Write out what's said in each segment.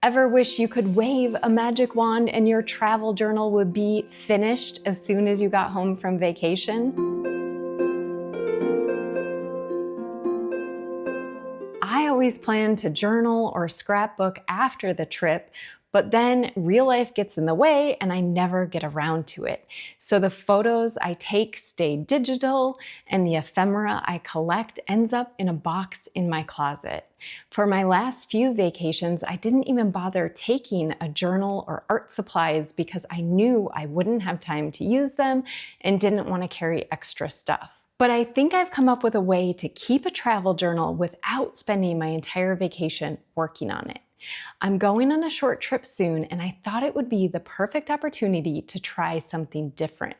Ever wish you could wave a magic wand and your travel journal would be finished as soon as you got home from vacation? I always plan to journal or scrapbook after the trip, but then real life gets in the way and I never get around to it. So the photos I take stay digital and the ephemera I collect ends up in a box in my closet. For my last few vacations, I didn't even bother taking a journal or art supplies because I knew I wouldn't have time to use them and didn't want to carry extra stuff. But I think I've come up with a way to keep a travel journal without spending my entire vacation working on it. I'm going on a short trip soon, and I thought it would be the perfect opportunity to try something different.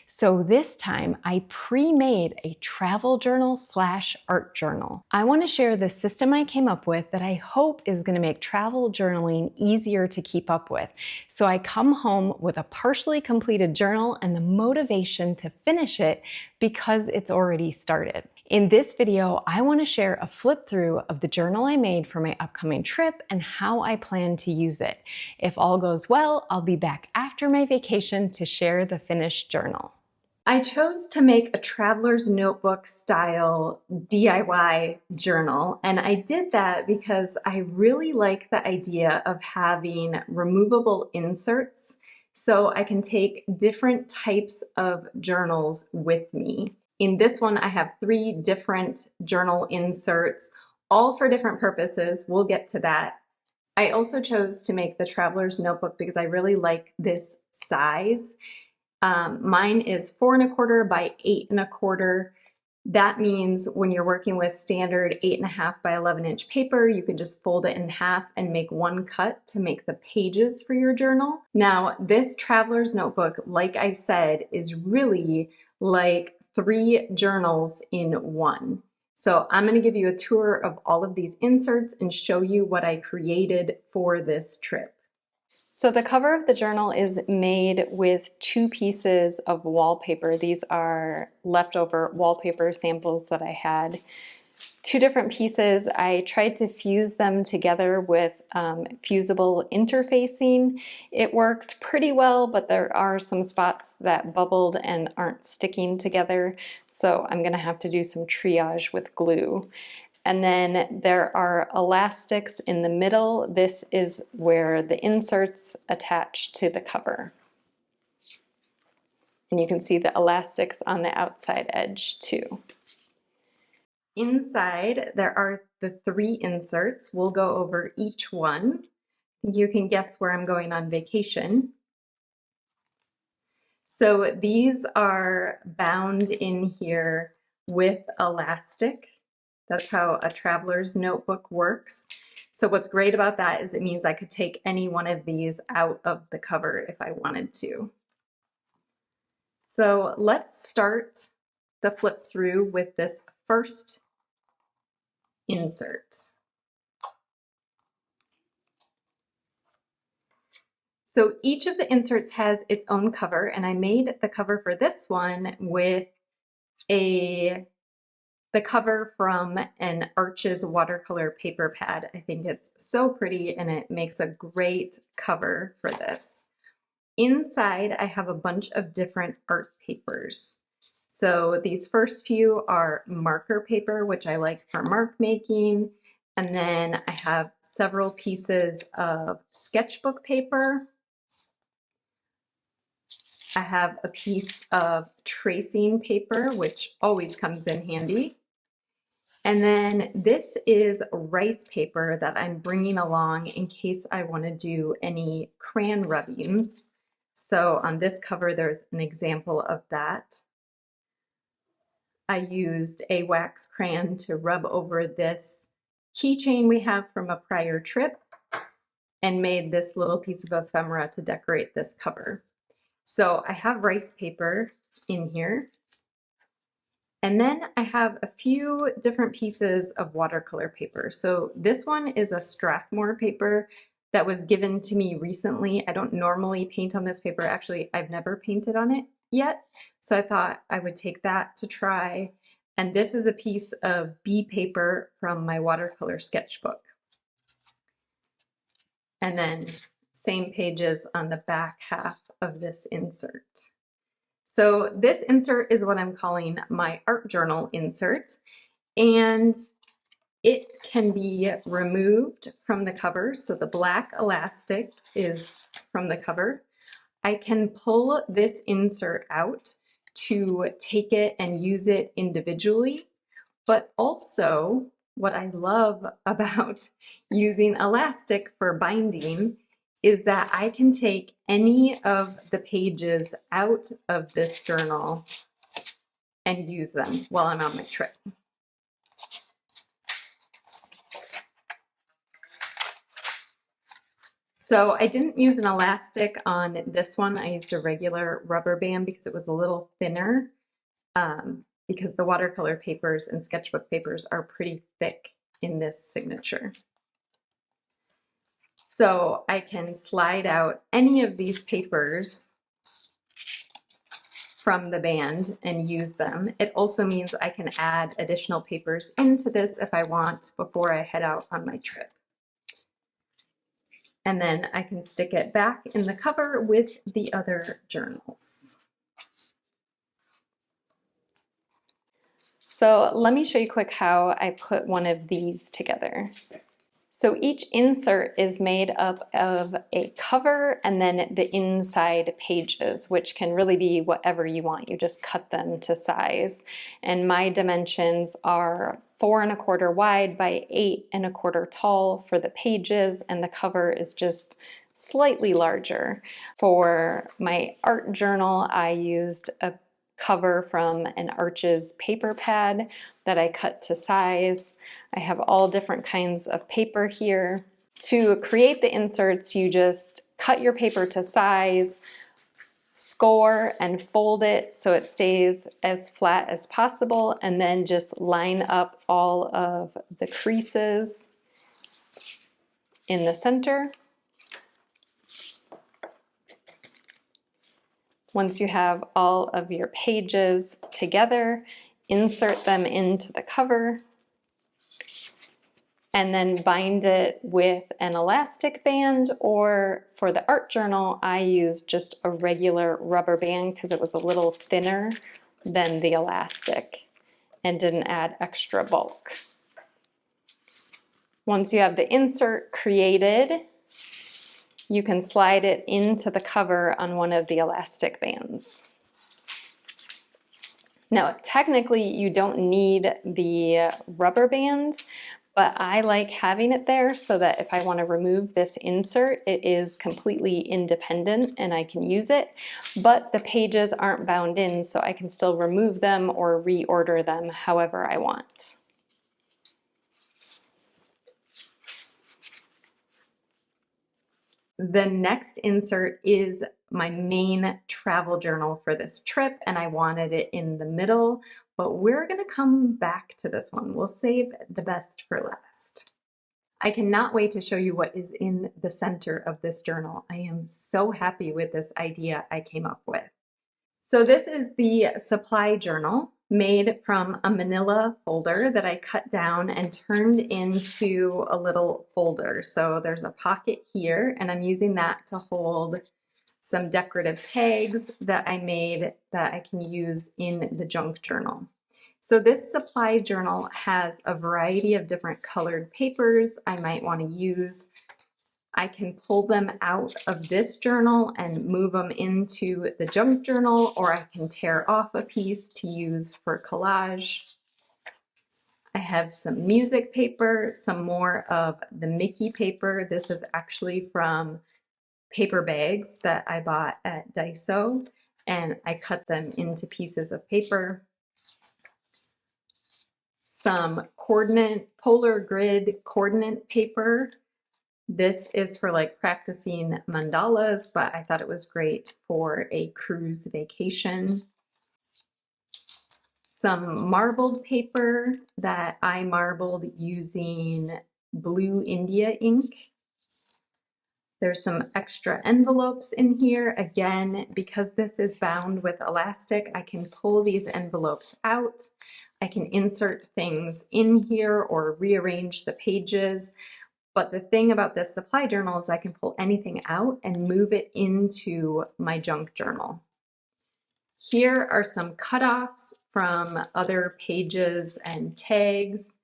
So this time, I pre-made a travel journal / art journal. I want to share the system I came up with that I hope is going to make travel journaling easier to keep up with. So I come home with a partially completed journal and the motivation to finish it because it's already started. In this video, I want to share a flip through of the journal I made for my upcoming trip and how I plan to use it. If all goes well, I'll be back after my vacation to share the finished journal. I chose to make a traveler's notebook style DIY journal, and I did that because I really like the idea of having removable inserts so I can take different types of journals with me. In this one, I have 3 different journal inserts, all for different purposes. We'll get to that. I also chose to make the traveler's notebook because I really like this size. Mine is 4 1/4 by 8 1/4. That means when you're working with standard 8 1/2 by 11-inch paper, you can just fold it in half and make one cut to make the pages for your journal. Now, this traveler's notebook, like I said, is really like 3 journals in one. So I'm going to give you a tour of all of these inserts and show you what I created for this trip. So the cover of the journal is made with 2 pieces of wallpaper. These are leftover wallpaper samples that I had. 2 different pieces. I tried to fuse them together with fusible interfacing. It worked pretty well, but there are some spots that bubbled and aren't sticking together, so I'm going to have to do some triage with glue. And then there are elastics in the middle. This is where the inserts attach to the cover. And you can see the elastics on the outside edge too. Inside, there are the 3 inserts. We'll go over each one. You can guess where I'm going on vacation. So these are bound in here with elastic. That's how a traveler's notebook works. So what's great about that is it means I could take any one of these out of the cover if I wanted to. So let's start the flip through with this first insert. So each of the inserts has its own cover, and I made the cover for this one with the cover from an Arches watercolor paper pad. I think it's so pretty and it makes a great cover for this. Inside, I have a bunch of different art papers. So these first few are marker paper, which I like for mark making. And then I have several pieces of sketchbook paper. I have a piece of tracing paper, which always comes in handy. And then this is rice paper that I'm bringing along in case I want to do any crayon rubbings. So on this cover, there's an example of that. I used a wax crayon to rub over this keychain we have from a prior trip and made this little piece of ephemera to decorate this cover. So I have rice paper in here. And then I have a few different pieces of watercolor paper. So this one is a Strathmore paper that was given to me recently. I don't normally paint on this paper. Actually, I've never painted on it yet. So I thought I would take that to try. And this is a piece of B paper from my watercolor sketchbook. and then same pages on the back half of this insert. So this insert is what I'm calling my art journal insert, and it can be removed from the cover. So the black elastic is from the cover. I can pull this insert out to take it and use it individually, but also what I love about using elastic for binding is that I can take any of the pages out of this journal and use them while I'm on my trip. So I didn't use an elastic on this one. I used a regular rubber band because it was a little thinner, because the watercolor papers and sketchbook papers are pretty thick in this signature. So I can slide out any of these papers from the band and use them. It also means I can add additional papers into this if I want before I head out on my trip. And then I can stick it back in the cover with the other journals. So let me show you quick how I put one of these together. So each insert is made up of a cover and then the inside pages, which can really be whatever you want. You just cut them to size. And my dimensions are 4 1/4 wide by 8 1/4 tall for the pages, and the cover is just slightly larger. For my art journal, I used a cover from an Arches paper pad that I cut to size. I have all different kinds of paper here. To create the inserts, you just cut your paper to size, score and fold it so it stays as flat as possible, and then just line up all of the creases in the center. Once you have all of your pages together, insert them into the cover and then bind it with an elastic band, or for the art journal, I used just a regular rubber band because it was a little thinner than the elastic and didn't add extra bulk. Once you have the insert created, you can slide it into the cover on one of the elastic bands. Now, technically, you don't need the rubber band, but I like having it there so that if I want to remove this insert, it is completely independent and I can use it, but the pages aren't bound in, so I can still remove them or reorder them however I want. The next insert is my main travel journal for this trip, and I wanted it in the middle, but we're gonna come back to this one. We'll save the best for last. I cannot wait to show you what is in the center of this journal. I am so happy with this idea I came up with. So this is the supply journal made from a manila folder that I cut down and turned into a little folder. So there's a pocket here, and I'm using that to hold some decorative tags that I made that I can use in the junk journal. So this supply journal has a variety of different colored papers I might want to use. I can pull them out of this journal and move them into the junk journal, or I can tear off a piece to use for collage. I have some music paper, some more of the Mickey paper. This is actually from paper bags that I bought at Daiso, and I cut them into pieces of paper. Some polar grid coordinate paper. This is for like practicing mandalas, but I thought it was great for a cruise vacation. Some marbled paper that I marbled using Blue India ink. There's some extra envelopes in here. Again, because this is bound with elastic, I can pull these envelopes out. I can insert things in here or rearrange the pages. But the thing about this supply journal is I can pull anything out and move it into my junk journal. Here are some cutoffs from other pages and tags,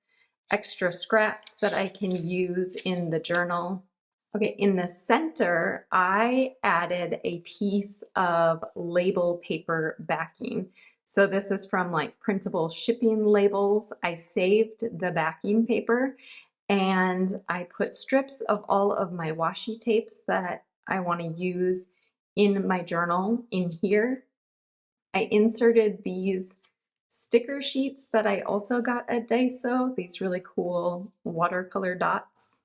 extra scraps that I can use in the journal. Okay, in the center, I added a piece of label paper backing. So this is from like printable shipping labels. I saved the backing paper and I put strips of all of my washi tapes that I want to use in my journal in here. I inserted these sticker sheets that I also got at Daiso, these really cool watercolor dots.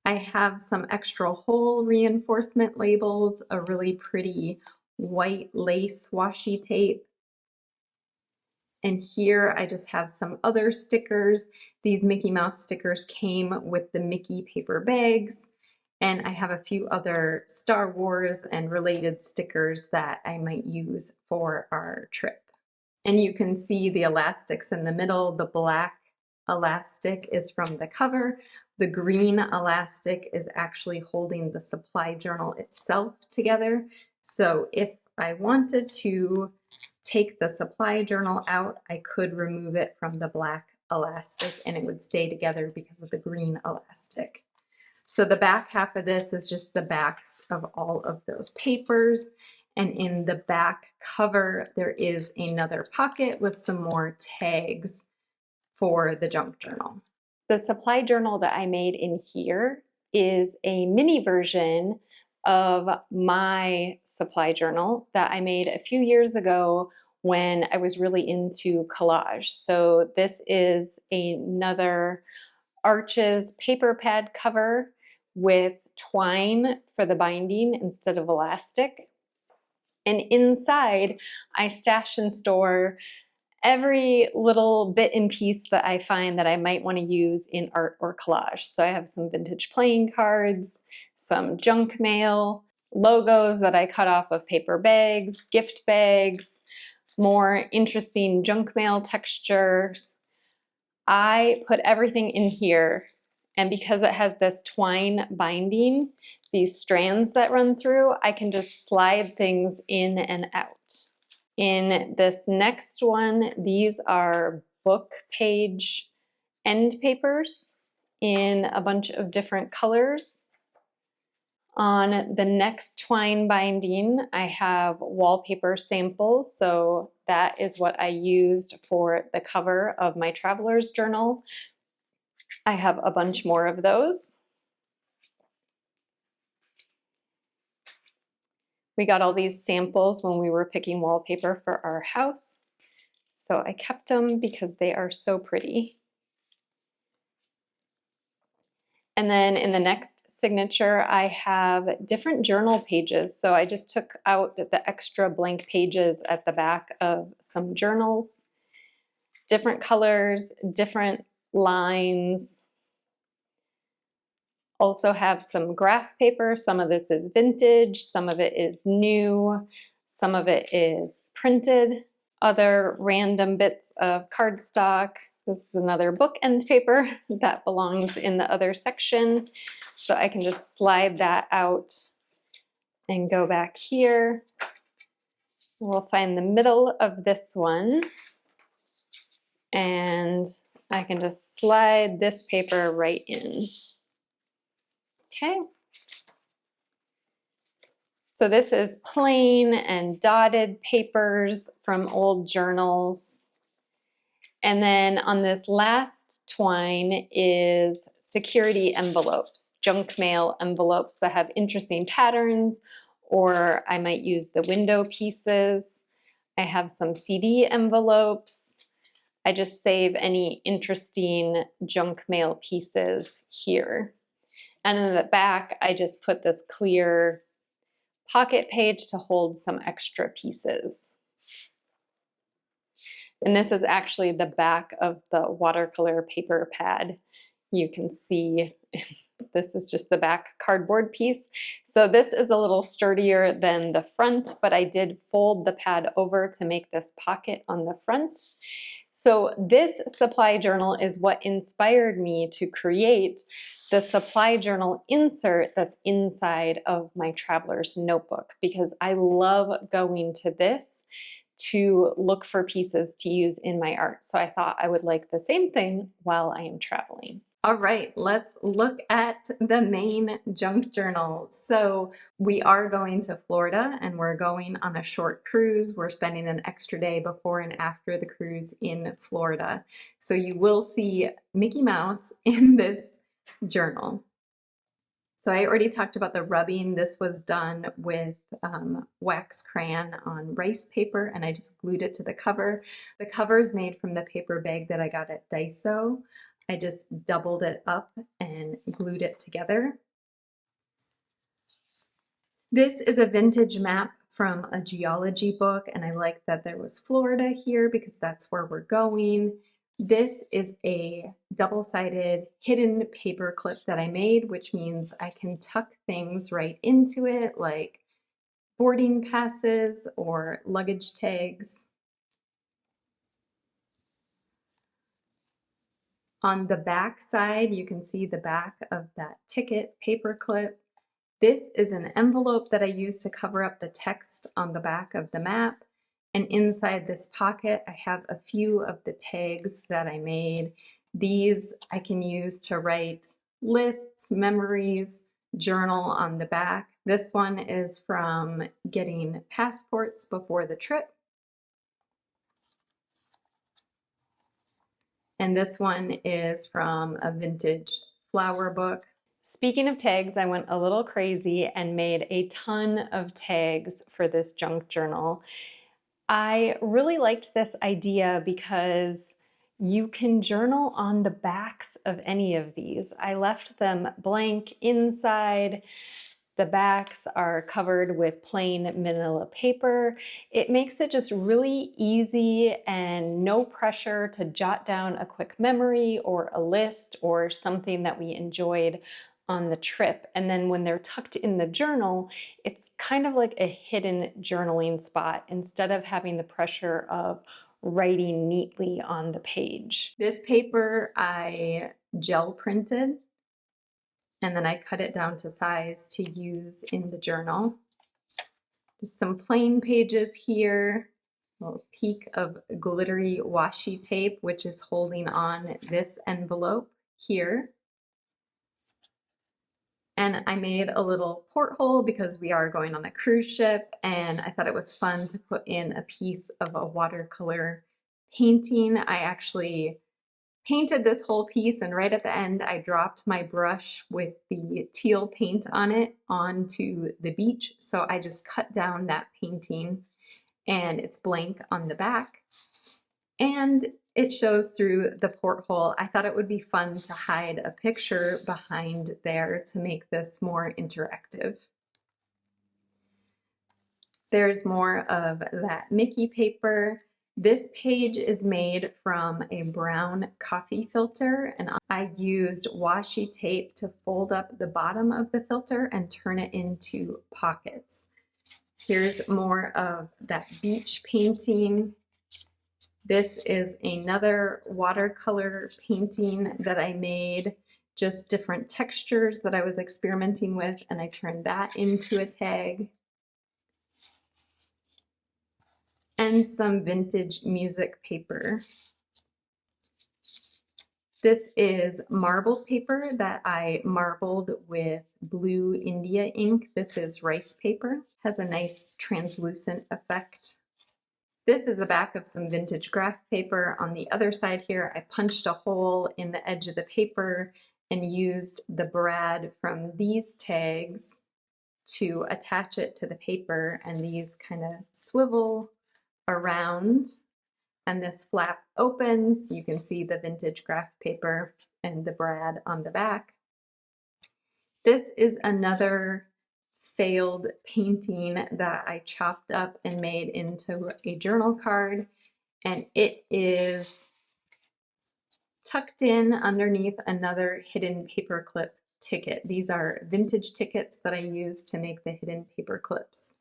I have some extra hole reinforcement labels, a really pretty white lace washi tape. And here I just have some other stickers. These Mickey Mouse stickers came with the Mickey paper bags. And I have a few other Star Wars and related stickers that I might use for our trip. And you can see the elastics in the middle. The black elastic is from the cover. The green elastic is actually holding the supply journal itself together. So if I wanted to take the supply journal out, I could remove it from the black elastic and it would stay together because of the green elastic. So the back half of this is just the backs of all of those papers. And in the back cover, there is another pocket with some more tags for the junk journal. The supply journal that I made in here is a mini version of my supply journal that I made a few years ago when I was really into collage. So this is another Arches paper pad cover with twine for the binding instead of elastic. And inside, I stash and store every little bit and piece that I find that I might want to use in art or collage. So I have some vintage playing cards, some junk mail, logos that I cut off of paper bags, gift bags, more interesting junk mail textures. I put everything in here, and because it has this twine binding, these strands that run through, I can just slide things in and out. In this next one, these are book page end papers in a bunch of different colors. On the next twine binding, I have wallpaper samples. So that is what I used for the cover of my traveler's journal. I have a bunch more of those. We got all these samples when we were picking wallpaper for our house. So I kept them because they are so pretty. And then in the next signature, I have different journal pages. So I just took out the extra blank pages at the back of some journals, different colors, different lines. Also have some graph paper. Some of this is vintage, some of it is new, some of it is printed. Other random bits of cardstock. This is another bookend paper that belongs in the other section. So I can just slide that out and go back here. We'll find the middle of this one. And I can just slide this paper right in. Okay. So this is plain and dotted papers from old journals. And then on this last twine is security envelopes, junk mail envelopes that have interesting patterns, or I might use the window pieces. I have some CD envelopes. I just save any interesting junk mail pieces here. And in the back, I just put this clear pocket page to hold some extra pieces. And this is actually the back of the watercolor paper pad. You can see this is just the back cardboard piece. So this is a little sturdier than the front, but I did fold the pad over to make this pocket on the front. So this supply journal is what inspired me to create the supply journal insert that's inside of my traveler's notebook, because I love going to this to look for pieces to use in my art. So I thought I would like the same thing while I am traveling. All right, let's look at the main junk journal. So we are going to Florida and we're going on a short cruise. We're spending an extra day before and after the cruise in Florida. So you will see Mickey Mouse in this journal. So I already talked about the rubbing. This was done with wax crayon on rice paper, and I just glued it to the cover. The cover is made from the paper bag that I got at Daiso. I just doubled it up and glued it together. This is a vintage map from a geology book, and I like that there was Florida here because that's where we're going. This is a double-sided hidden paper clip that I made, which means I can tuck things right into it, like boarding passes or luggage tags. On the back side, you can see the back of that ticket paper clip. This is an envelope that I use to cover up the text on the back of the map. And inside this pocket, I have a few of the tags that I made. These I can use to write lists, memories, journal on the back. This one is from getting passports before the trip. And this one is from a vintage flower book. Speaking of tags, I went a little crazy and made a ton of tags for this junk journal. I really liked this idea because you can journal on the backs of any of these. I left them blank inside. The backs are covered with plain manila paper. It makes it just really easy and no pressure to jot down a quick memory or a list or something that we enjoyed on the trip. And then when they're tucked in the journal, it's kind of like a hidden journaling spot instead of having the pressure of writing neatly on the page. This paper I gel printed, and then I cut it down to size to use in the journal. Just some plain pages here, a little peek of glittery washi tape, which is holding on this envelope here. And I made a little porthole because we are going on a cruise ship, and I thought it was fun to put in a piece of a watercolor painting. I actually painted this whole piece, and right at the end I dropped my brush with the teal paint on it onto the beach. So I just cut down that painting and it's blank on the back. And it shows through the porthole. I thought it would be fun to hide a picture behind there to make this more interactive. There's more of that Mickey paper. This page is made from a brown coffee filter, and I used washi tape to fold up the bottom of the filter and turn it into pockets. Here's more of that beach painting. This is another watercolor painting that I made, just different textures that I was experimenting with, and I turned that into a tag. And some vintage music paper. This is marbled paper that I marbled with blue India ink. This is rice paper, has a nice translucent effect. This is the back of some vintage graph paper. On the other side here, I punched a hole in the edge of the paper and used the brad from these tags to attach it to the paper, and these kind of swivel around, and this flap opens. You can see the vintage graph paper and the brad on the back. This is another failed painting that I chopped up and made into a journal card, and it is tucked in underneath another hidden paper clip ticket. These are vintage tickets that I used to make the hidden paper clips.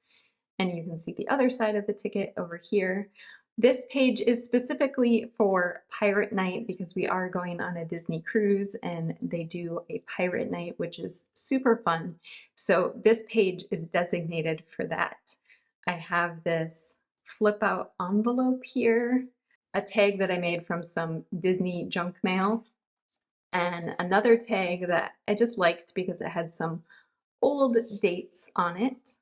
And you can see the other side of the ticket over here. This page is specifically for Pirate Night because we are going on a Disney cruise and they do a Pirate Night, which is super fun. So this page is designated for that. I have this flip out envelope here, a tag that I made from some Disney junk mail, and another tag that I just liked because it had some old dates on it.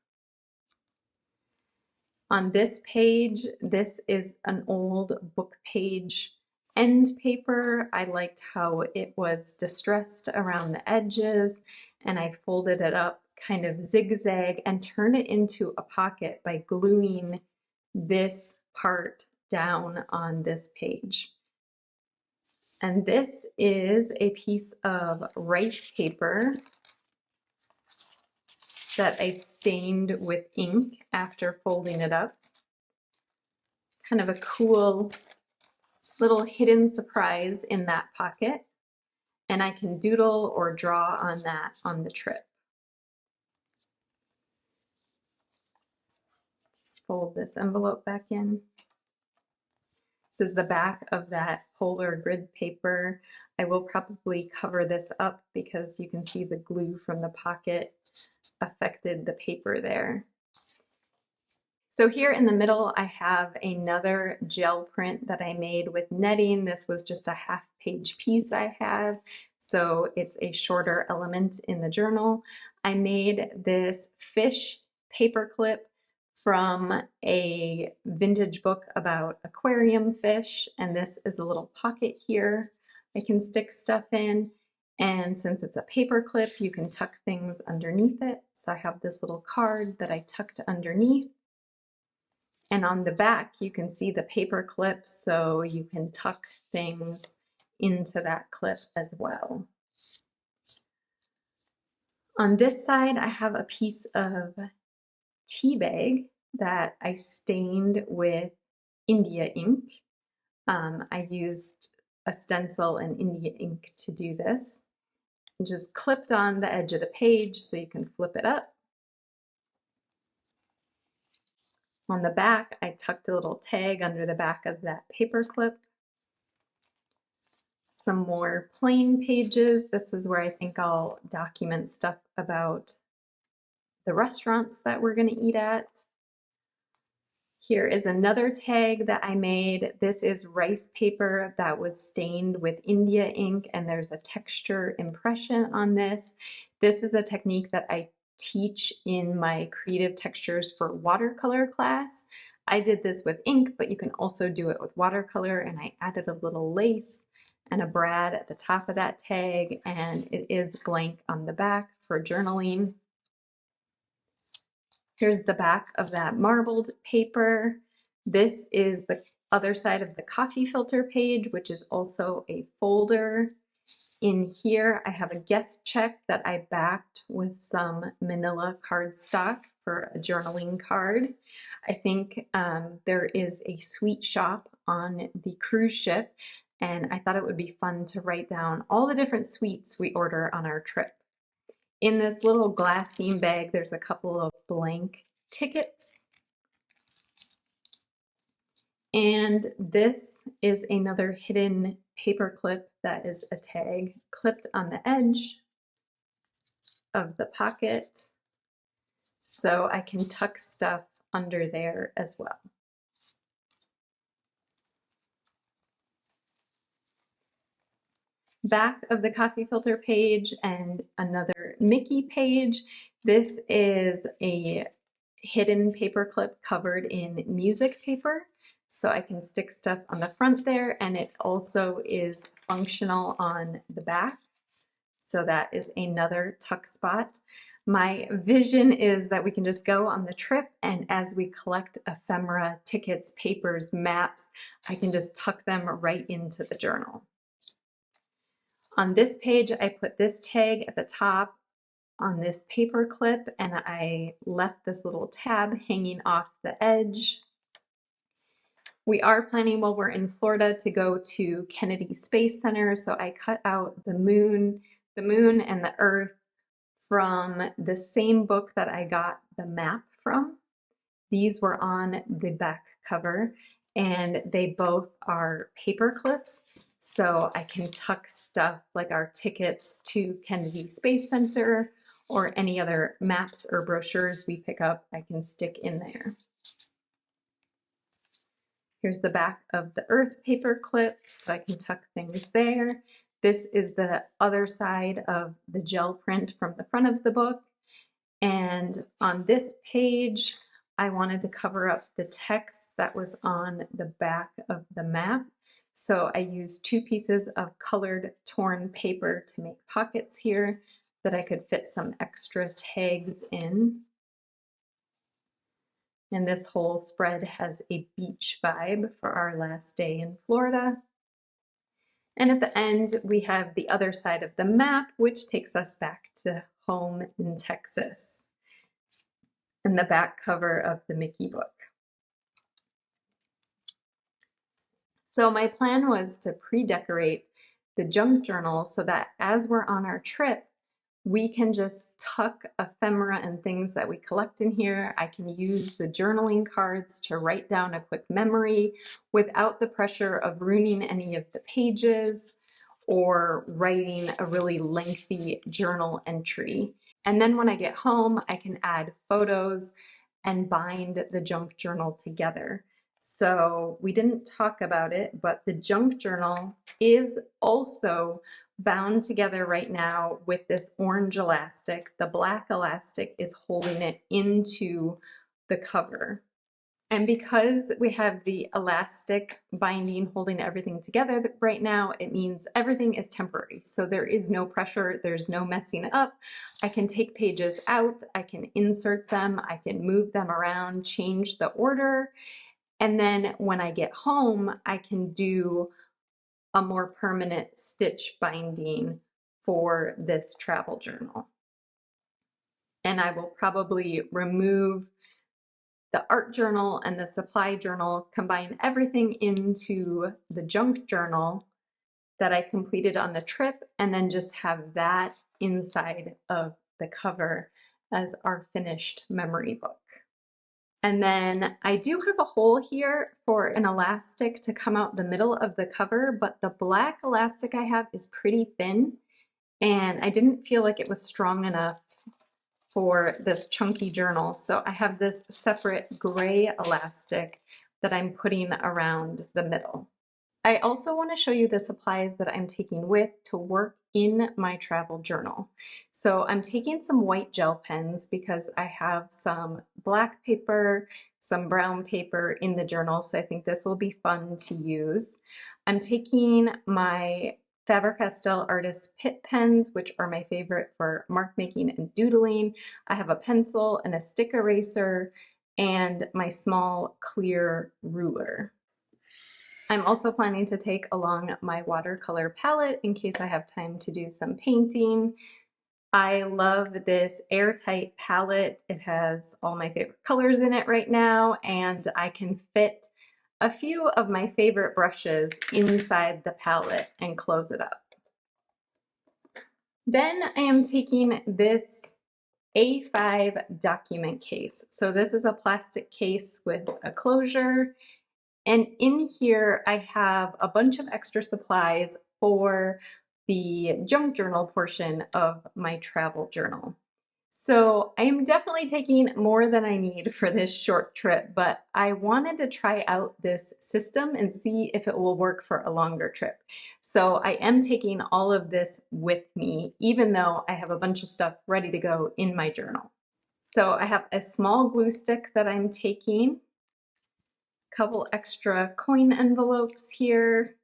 On this page, this is an old book page end paper. I liked how it was distressed around the edges, and I folded it up kind of zigzag and turned it into a pocket by gluing this part down on this page. And this is a piece of rice paper that I stained with ink after folding it up. Kind of a cool little hidden surprise in that pocket. And I can doodle or draw on that on the trip. Let's fold this envelope back in. This is the back of that polar grid paper. I will probably cover this up because you can see the glue from the pocket affected the paper there. So here in the middle, I have another gel print that I made with netting. This was just a half-page piece I have, so it's a shorter element in the journal. I made this fish paper clip from a vintage book about aquarium fish, and this is a little pocket here I can stick stuff in. And since it's a paper clip, you can tuck things underneath it. So I have this little card that I tucked underneath. And on the back, you can see the paper clip, so you can tuck things into that clip as well. On this side, I have a piece of tea bag that I stained with India ink. I used a stencil and India ink to do this. And just clipped on the edge of the page so you can flip it up. On the back, I tucked a little tag under the back of that paper clip. Some more plain pages. This is where I think I'll document stuff about the restaurants that we're going to eat at. Here is another tag that I made. This is rice paper that was stained with India ink, and there's a texture impression on this. This is a technique that I teach in my creative textures for watercolor class. I did this with ink, but you can also do it with watercolor, and I added a little lace and a brad at the top of that tag, and it is blank on the back for journaling. Here's the back of that marbled paper. This is the other side of the coffee filter page, which is also a folder. In here, I have a guest check that I backed with some manila cardstock for a journaling card. I think there is a sweet shop on the cruise ship, and I thought it would be fun to write down all the different sweets we order on our trip. In this little glassine bag, there's a couple of blank tickets. And this is another hidden paper clip that is a tag clipped on the edge of the pocket, so I can tuck stuff under there as well. Back of the coffee filter page and another Mickey page. This is a hidden paper clip covered in music paper, so I can stick stuff on the front there, and it also is functional on the back. So that is another tuck spot. My vision is that we can just go on the trip, and as we collect ephemera, tickets, papers, maps, I can just tuck them right into the journal. On this page, I put this tag at the top on this paper clip, and I left this little tab hanging off the edge. We are planning while we're in Florida to go to Kennedy Space Center, so I cut out the moon and the Earth from the same book that I got the map from. These were on the back cover, and they both are paper clips. So I can tuck stuff like our tickets to Kennedy Space Center or any other maps or brochures we pick up, I can stick in there. Here's the back of the Earth paper clip, so I can tuck things there. This is the other side of the gel print from the front of the book. And on this page, I wanted to cover up the text that was on the back of the map. So I used 2 pieces of colored torn paper to make pockets here that I could fit some extra tags in. And this whole spread has a beach vibe for our last day in Florida. And at the end, we have the other side of the map, which takes us back to home in Texas, and the back cover of the Mickey book. So my plan was to pre-decorate the junk journal so that as we're on our trip, we can just tuck ephemera and things that we collect in here. I can use the journaling cards to write down a quick memory without the pressure of ruining any of the pages or writing a really lengthy journal entry. And then when I get home, I can add photos and bind the junk journal together. So we didn't talk about it, but the junk journal is also bound together right now with this orange elastic. The black elastic is holding it into the cover. And because we have the elastic binding holding everything together right now, it means everything is temporary. So there is no pressure, there's no messing up. I can take pages out, I can insert them, I can move them around, change the order. And then when I get home, I can do a more permanent stitch binding for this travel journal. And I will probably remove the art journal and the supply journal, combine everything into the junk journal that I completed on the trip, and then just have that inside of the cover as our finished memory book. And then I do have a hole here for an elastic to come out the middle of the cover, but the black elastic I have is pretty thin, and I didn't feel like it was strong enough for this chunky journal. So I have this separate gray elastic that I'm putting around the middle. I also want to show you the supplies that I'm taking with to work in my travel journal. So I'm taking some white gel pens because I have some black paper, some brown paper in the journal, so I think this will be fun to use. I'm taking my Faber-Castell Artist Pitt pens, which are my favorite for mark making and doodling. I have a pencil and a stick eraser and my small clear ruler. I'm also planning to take along my watercolor palette in case I have time to do some painting. I love this airtight palette. It has all my favorite colors in it right now, and I can fit a few of my favorite brushes inside the palette and close it up. Then I am taking this A5 document case. So this is a plastic case with a closure. And in here, I have a bunch of extra supplies for the junk journal portion of my travel journal. So I'm definitely taking more than I need for this short trip, but I wanted to try out this system and see if it will work for a longer trip. So I am taking all of this with me, even though I have a bunch of stuff ready to go in my journal. So I have a small glue stick that I'm taking, couple extra coin envelopes here,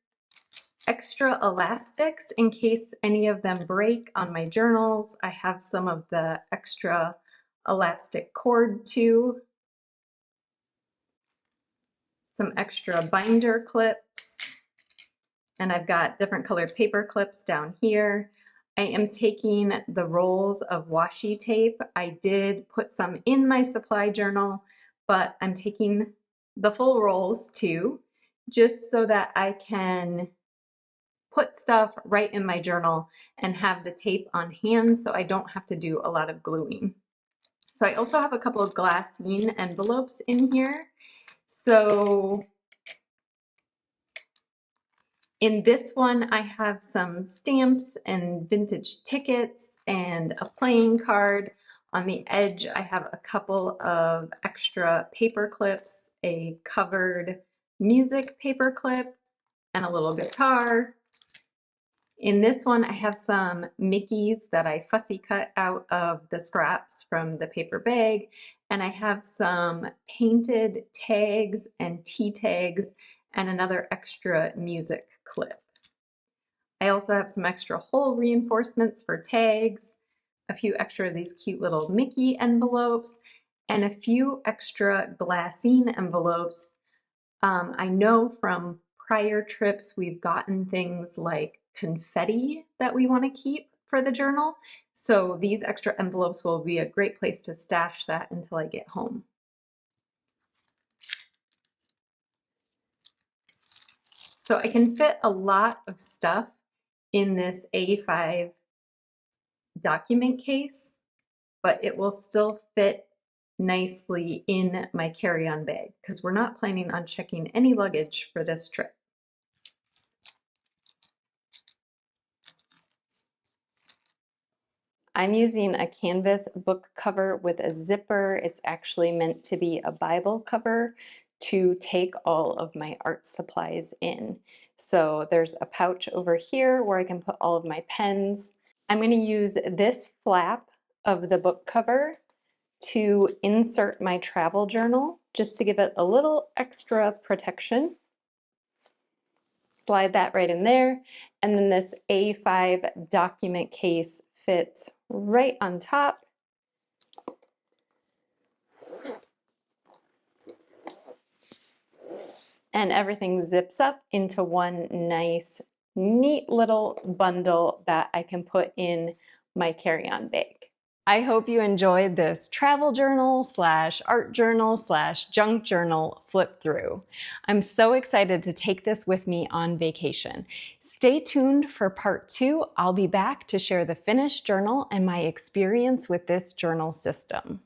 extra elastics in case any of them break on my journals. I have some of the extra elastic cord too, some extra binder clips, and I've got different colored paper clips down here. I am taking the rolls of washi tape. I did put some in my supply journal, but I'm taking the full rolls too, just so that I can put stuff right in my journal and have the tape on hand so I don't have to do a lot of gluing. So I also have a couple of glassine envelopes in here. So In this one, I have some stamps and vintage tickets and a playing card. On the edge, I have a couple of extra paper clips, a covered music paper clip, and a little guitar. In this one, I have some Mickeys that I fussy cut out of the scraps from the paper bag, and I have some painted tags and tea tags and another extra music clip. I also have some extra hole reinforcements for tags, a few extra of these cute little Mickey envelopes, and a few extra glassine envelopes. I know from prior trips we've gotten things like confetti that we want to keep for the journal. So these extra envelopes will be a great place to stash that until I get home. So I can fit a lot of stuff in this A5 document case, but it will still fit nicely in my carry-on bag because we're not planning on checking any luggage for this trip. I'm using a canvas book cover with a zipper. It's actually meant to be a Bible cover to take all of my art supplies in. So there's a pouch over here where I can put all of my pens. I'm going to use this flap of the book cover to insert my travel journal just to give it a little extra protection. Slide that right in there, and then this A5 document case fits right on top. And everything zips up into one nice, neat little bundle that I can put in my carry-on bag. I hope you enjoyed this travel journal slash art journal slash junk journal flip through. I'm so excited to take this with me on vacation. Stay tuned for part 2. I'll be back to share the finished journal and my experience with this journal system.